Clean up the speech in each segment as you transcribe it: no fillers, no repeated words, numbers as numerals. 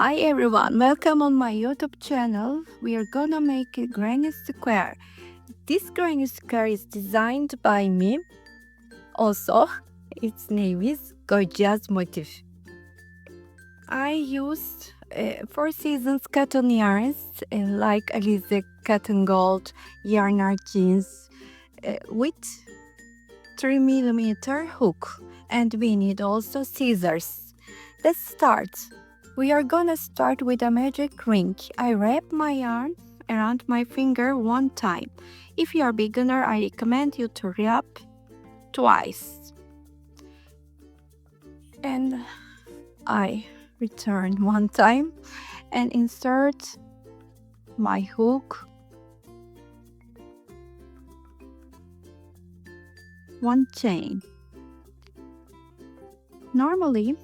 Hi everyone, welcome on my YouTube channel. We are gonna make a granny square. This granny square is designed by me. Also, its name is Gorgeous Motif. I used 4 seasons cotton yarns like Alize cotton gold yarn art jeans with 3mm hook, and we need also scissors. Let's start. We are gonna start with a magic ring. I wrap my yarn around my finger one time. If you are beginner, I recommend you to wrap twice. And I return one time and insert my hook, one chain. Normally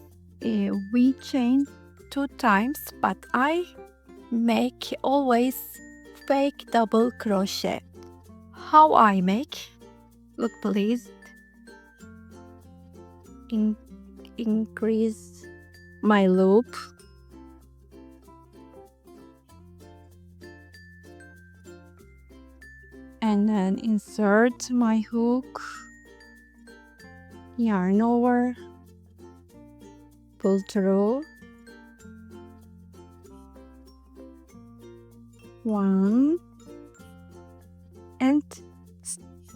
we chain 2 times, but I make always fake double crochet. How I make? Look please. Increase my loop. And then insert my hook, yarn over, pull through, 1, and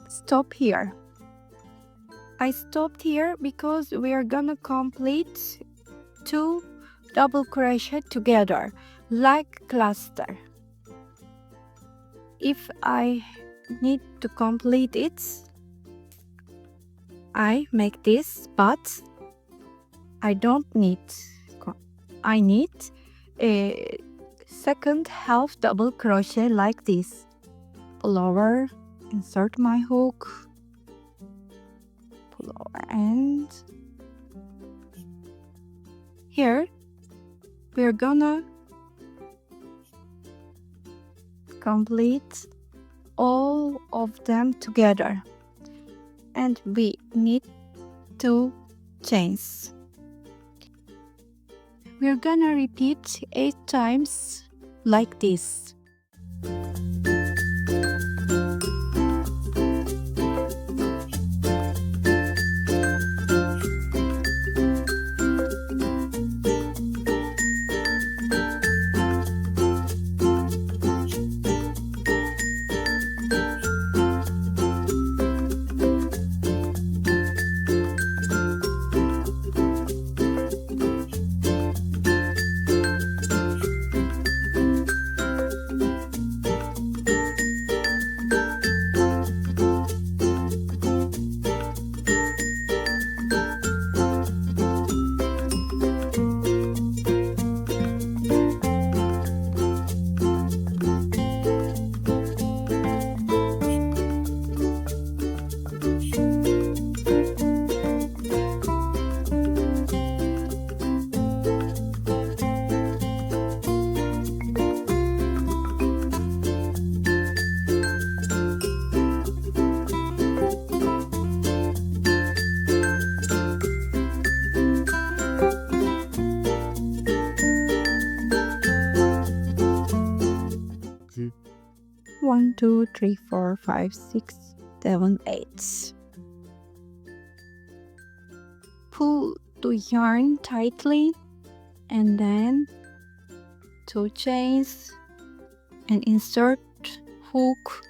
stop here. I stopped here because we are gonna complete 2 double crochet together like cluster. If I need to complete it, I make this, but I don't need. I need a second half double crochet like this. Pull over, insert my hook, pull over, and here we're gonna complete all of them together, and we need 2 chains. We're gonna repeat 8 times like this. One, two, three, four, five, 6, 7, 8. Pull the yarn tightly and then 2 chains and insert hook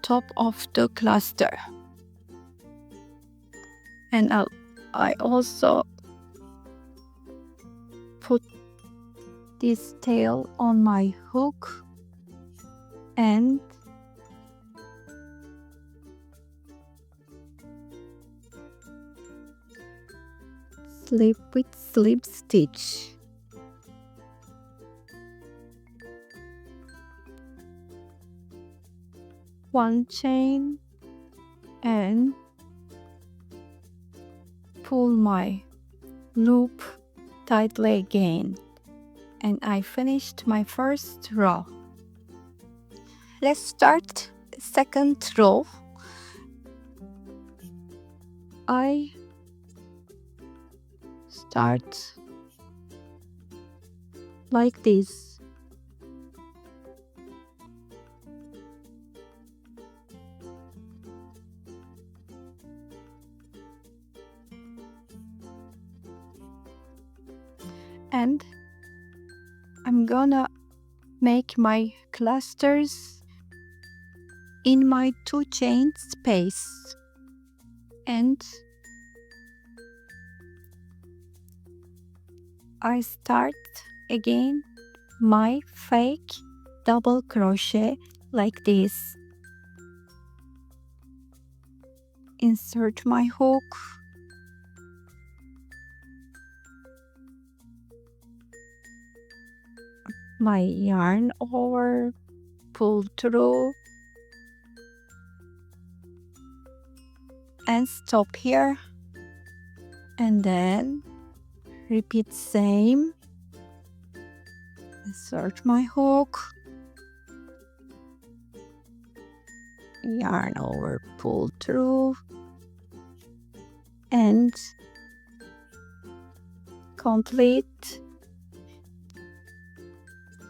top of the cluster. And I also put this tail on my hook and slip with slip stitch. One chain and pull my loop tightly again, and I finished my first row. Let's start second row. I start like this. And I'm gonna make my clusters in my 2 chain space, and I start again my fake double crochet like this. Insert my hook, my yarn over, pull through, and stop here, and then repeat same. Insert my hook, yarn over, pull through, and complete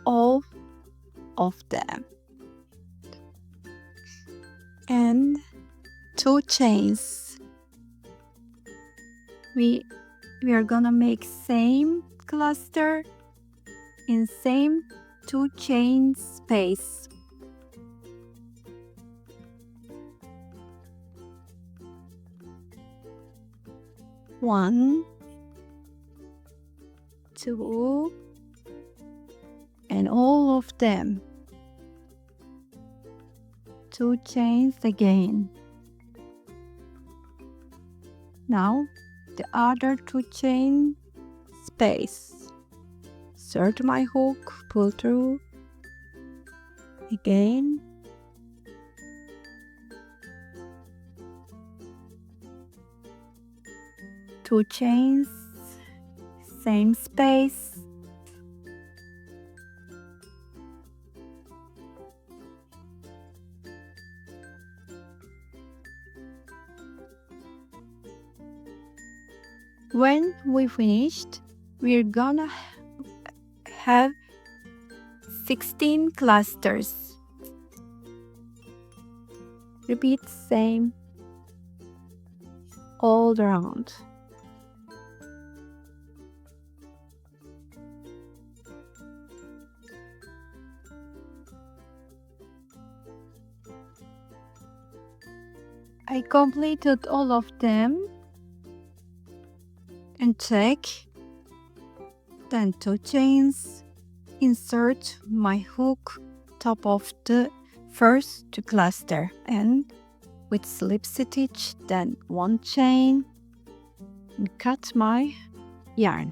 all of them. And 2 chains. We are gonna make same cluster in same 2 chain space. One, 2, and all of them. 2 chains again. Now the other 2 chain space. Insert my hook, pull through, again, two chains, same space, when we finished, we're gonna have 16 clusters. Repeat same all around. I completed all of them and check. Then 2 chains, insert my hook top of the first cluster and with slip stitch, then 1 chain and cut my yarn.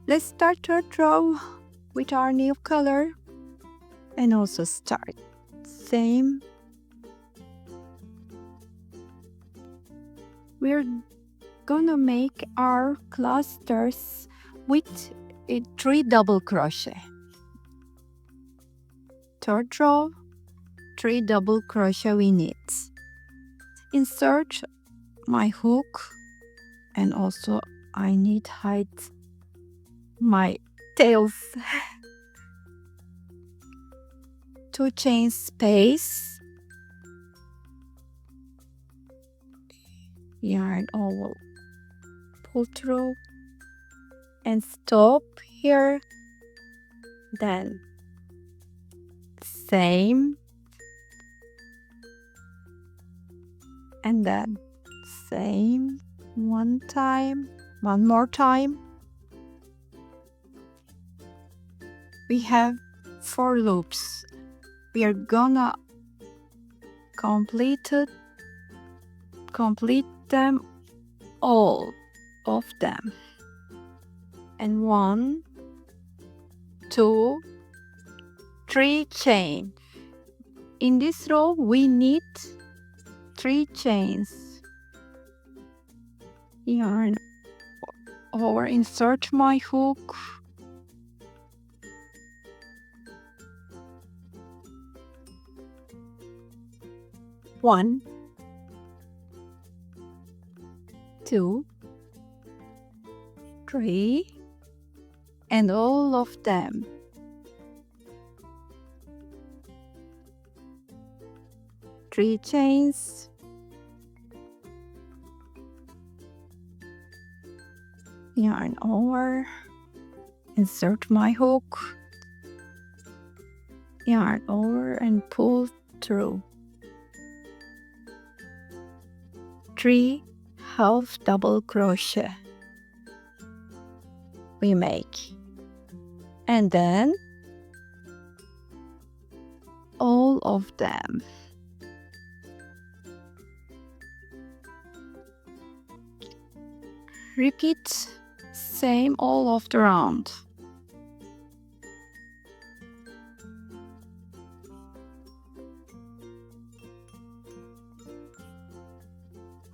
Let's start to draw with our new color and also start same. We're gonna make our clusters with 3 double crochet. Third row, 3 double crochet we need. Insert my hook, and also I need hide my tails. 2 chain space, yarn over, pull through and stop here, then same, and then same one more time. We have 4 loops. We are gonna complete them, all of them. And 1, 2, 3 chain. In this row we need 3 chains. Yarn over, insert my hook, one, 2, 3, and all of them. Three chains, yarn over, insert my hook, yarn over and pull through. 3 half double crochet we make, and then all of them. Repeat same all of the round.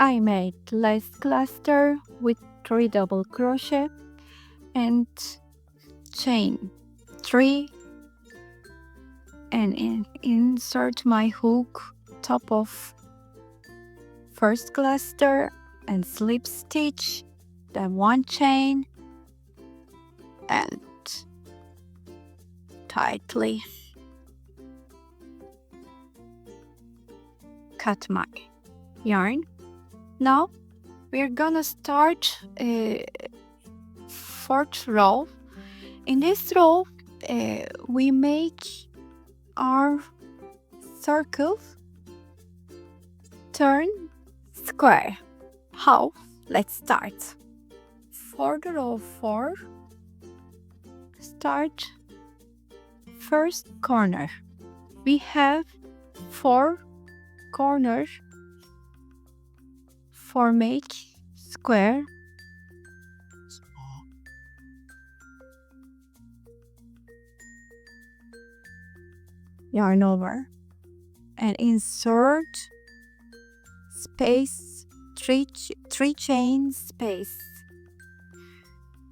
I made lace cluster with 3 double crochet and chain 3 and insert my hook top of first cluster and slip stitch, then 1 chain and tightly cut my yarn. Now we're gonna start a 4th row. In this row we make our circle turn square. How? Let's start. For the row 4, start first corner. We have 4 corners for make square. Yarn over and insert space, 3 chain space.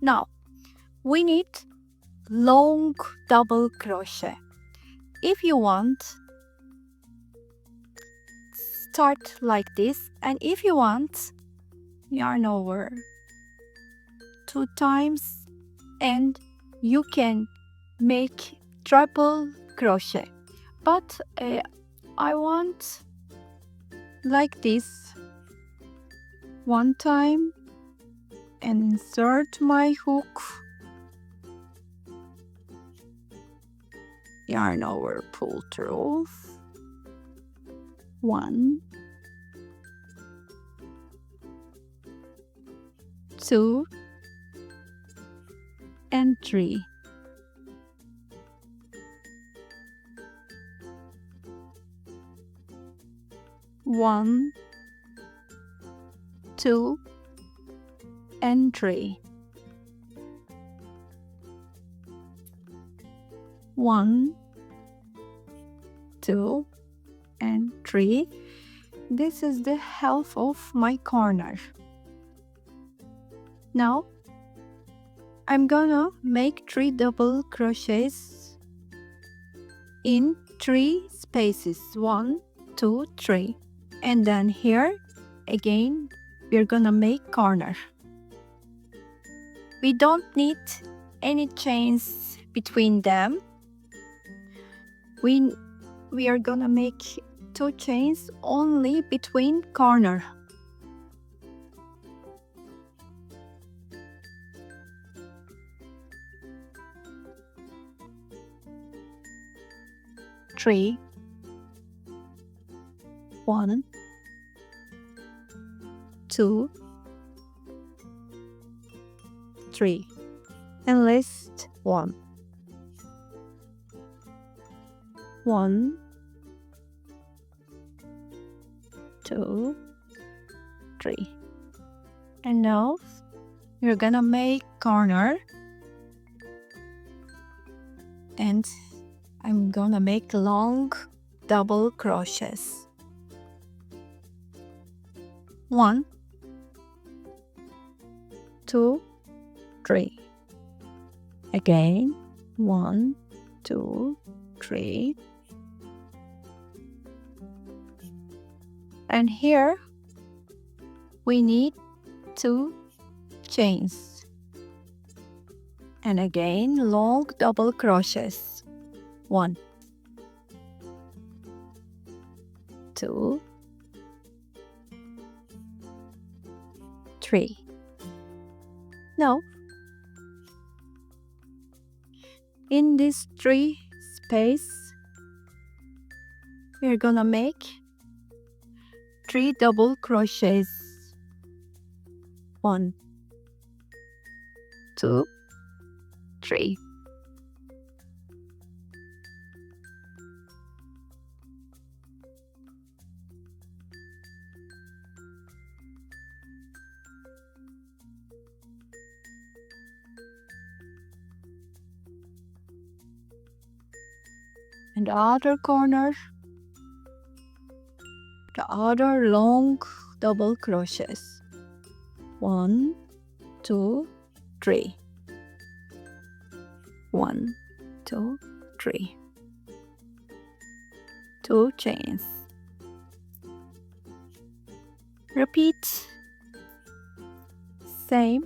Now we need long double crochet. If you want, start like this, and if you want, yarn over 2 times and you can make triple crochet, but I want like this 1 time and insert my hook, yarn over, pull through, 1, 2 and 3. One, 2 and 3. 1, 2 and 3. This is the half of my corner. Now I'm gonna make 3 double crochets in 3 spaces, 1, 2, 3, and then here again we're gonna make corner. We don't need any chains between them. We are gonna make 2 chains only between corner. Three, 1, 2, 3, and last 1, 1, 2, 3, and now you're gonna make corner, and I'm gonna make long double crochets. 1, 2, 3. Again, 1, 2, 3. And here we need 2 chains, and again long double crochets. 1, 2, 3. Now, in this 3 space, we're gonna make 3 double crochets. 1, 2, 3. And the other corner, the other long double crochets. 1, 2, 3. 1, 2, 3. 2 chains. Repeat same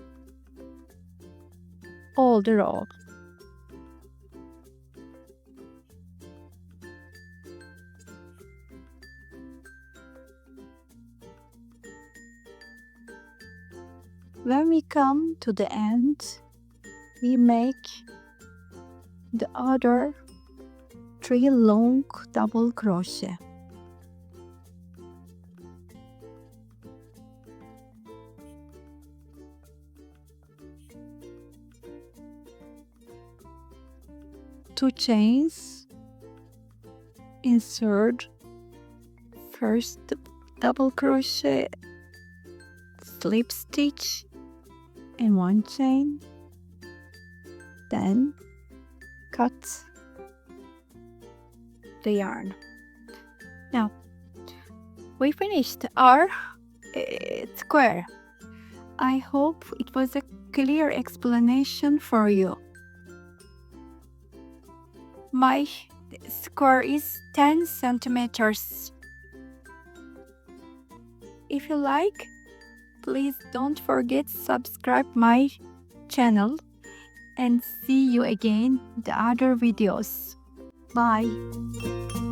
all the row. When we come to the end, we make the other 3 long double crochet. Two chains, insert first double crochet, slip stitch in 1 chain, then cut the yarn. Now we finished our square. I hope it was a clear explanation for you. My square is 10 centimeters. If you like, please don't forget to subscribe my channel and see you again in the other videos. Bye.